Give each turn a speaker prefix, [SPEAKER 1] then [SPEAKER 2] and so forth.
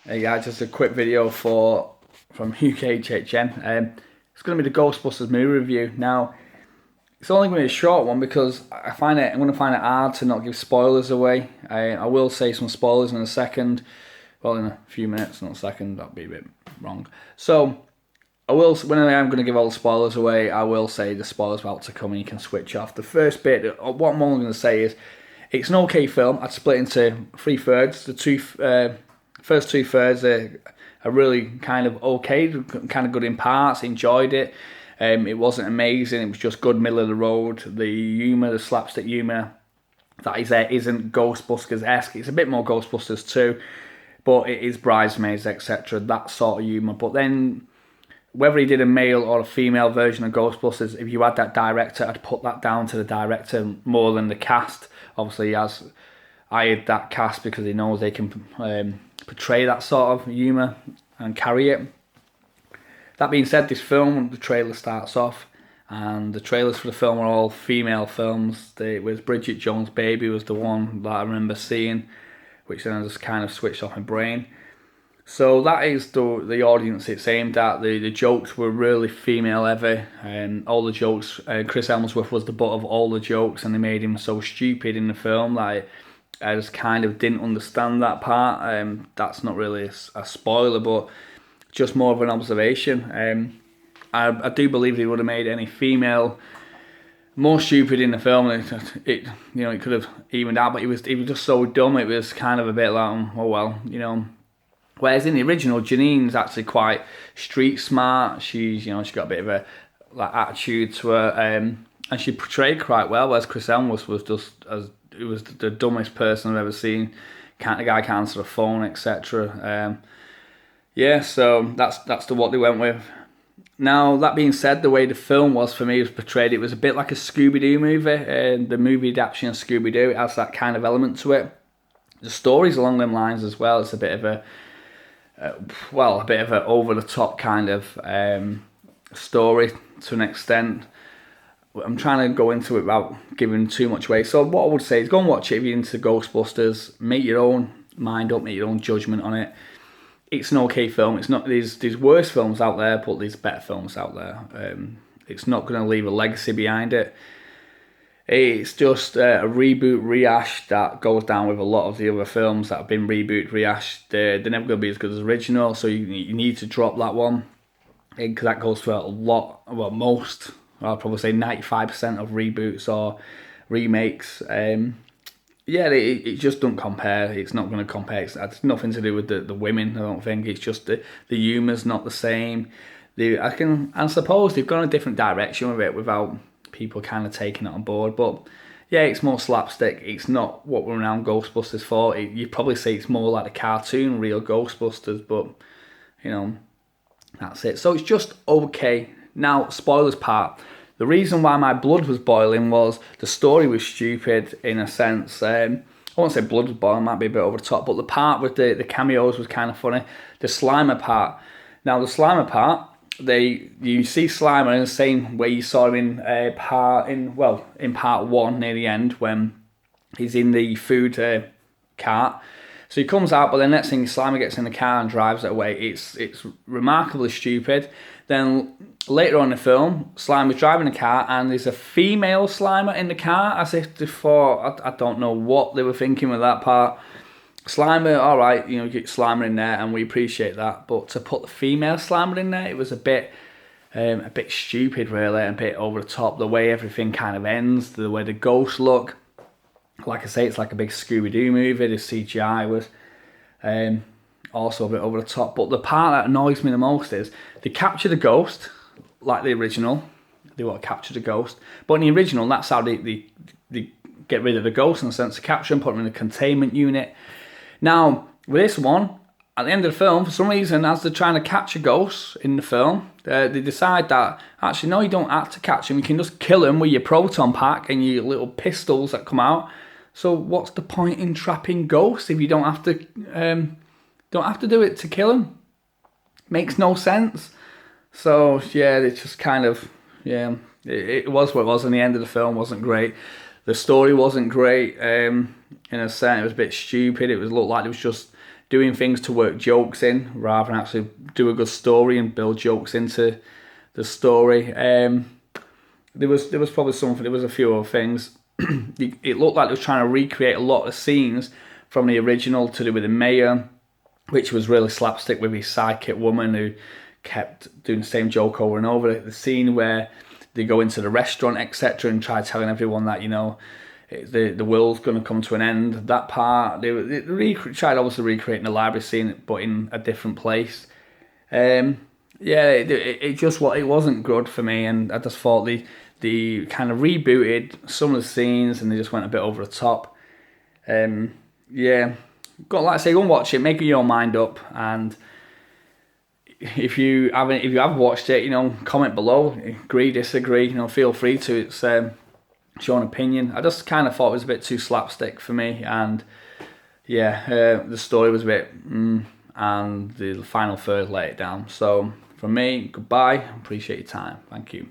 [SPEAKER 1] Yeah, just a quick video from UKHHN. It's going to be the Ghostbusters movie review. Now, it's only going to be a short one because I'm going to find it hard to not give spoilers away. I will say some spoilers in a second. Well, in a few minutes, not a second. That'd be a bit wrong. So, when I am going to give all the spoilers away, I will say the spoilers are about to come and you can switch off. The first bit, what I'm only going to say is, it's an okay film. I'd split into 3/3. The first 2/3 are really kind of okay, kind of good in parts. Enjoyed it. It wasn't amazing. It was just good, middle of the road. The humour, the slapstick humour that is there isn't Ghostbusters-esque. It's a bit more Ghostbusters too, but it is Bridesmaids, etc. That sort of humour. But then, whether he did a male or a female version of Ghostbusters, if you had that director, I'd put that down to the director more than the cast. Obviously, he has hired that cast because he knows they can portray that sort of humour and carry it. That being said, this film, the trailer starts off, and the trailers for the film are all female films. It was Bridget Jones' Baby was the one that I remember seeing, which then I just kind of switched off my brain. So that is the audience it's aimed at. The jokes were really female heavy, and all the jokes. Chris Hemsworth was the butt of all the jokes, and they made him so stupid in the film. Like, I just kind of didn't understand that part. That's not really a spoiler, but just more of an observation. I do believe they would have made any female more stupid in the film. It could have evened out, but he was just so dumb. It was kind of a bit like, oh well, Whereas in the original, Janine's actually quite street smart. She's got a bit of a attitude to her, and she portrayed quite well. Whereas Chris Hemsworth was the dumbest person I've ever seen. The guy can't answer the phone, etc. So that's what they went with. Now, that being said, the way the film was for me was portrayed, it was a bit like a Scooby-Doo movie. The movie adaptation of Scooby-Doo, it has that kind of element to it. The story's along them lines as well. It's a bit of a over-the-top kind of story to an extent. I'm trying to go into it without giving too much away. So what I would say is go and watch it if you're into Ghostbusters. Make your own mind up, make your own judgment on it. It's an okay film. It's not. There's worse films out there, but there's better films out there. It's not going to leave a legacy behind it. It's just a reboot, rehash that goes down with a lot of the other films that have been rebooted, rehashed. They're never going to be as good as original, so you need to drop that one. Because that goes for a lot, well, most, I'll probably say 95% of reboots or remakes. It just doesn't compare. It's not going to compare. It's nothing to do with the women, I don't think. It's just the humour's not the same. I suppose they've gone a different direction with it without people kind of taking it on board, but yeah, it's more slapstick. It's not what we're renowned Ghostbusters for. You'd probably say it's more like a cartoon, real Ghostbusters, but that's it. So it's just okay. Now, spoilers part. The reason why my blood was boiling was the story was stupid in a sense. I won't say blood was boiling, might be a bit over the top, but the part with the cameos was kind of funny. The Slimer part. Now, the Slimer part, you see Slimer in the same way you saw him in part one near the end when he's in the food cart. So he comes out, but the next thing Slimer gets in the car and drives it away. It's remarkably stupid. Then later on in the film, Slimer's driving the car and there's a female Slimer in the car, as if they thought, I don't know what they were thinking with that part. Slimer, all right, you get Slimer in there, and we appreciate that. But to put the female Slimer in there, it was a bit stupid, really, and a bit over the top. The way everything kind of ends, the way the ghosts look. Like I say, it's like a big Scooby-Doo movie. The CGI was also a bit over the top. But the part that annoys me the most is they capture the ghost, like the original. They want to capture the ghost. But in the original, that's how they get rid of the ghost, in a sense, to capture them, put them in a containment unit. Now, with this one, at the end of the film, for some reason, as they're trying to catch a ghost in the film, they decide that, actually, no, you don't have to catch him. You can just kill him with your proton pack and your little pistols that come out. So what's the point in trapping ghosts if you don't have to do it to kill him? Makes no sense. So, yeah, it's just kind of, it was what it was, and the end of the film wasn't great. The story wasn't great. In a sense, it was a bit stupid. It looked like it was just doing things to work jokes in rather than actually do a good story and build jokes into the story. There was probably something. There was a few other things. It looked like they was trying to recreate a lot of scenes from the original to do with the mayor, which was really slapstick with his sidekick woman who kept doing the same joke over and over. The scene where they go into the restaurant, etc., and try telling everyone that, you know, the world's going to come to an end. That part, they tried obviously recreating the library scene, but in a different place. It just it wasn't good for me, and I just thought they kind of rebooted some of the scenes, and they just went a bit over the top. Like I say, go and watch it, make your mind up, and if you have watched it, you know, comment below, agree, disagree, you know, feel free to. It's your own opinion. I just kind of thought it was a bit too slapstick for me, and the story was a bit, and the final third let it down. So from me, goodbye. Appreciate your time. Thank you.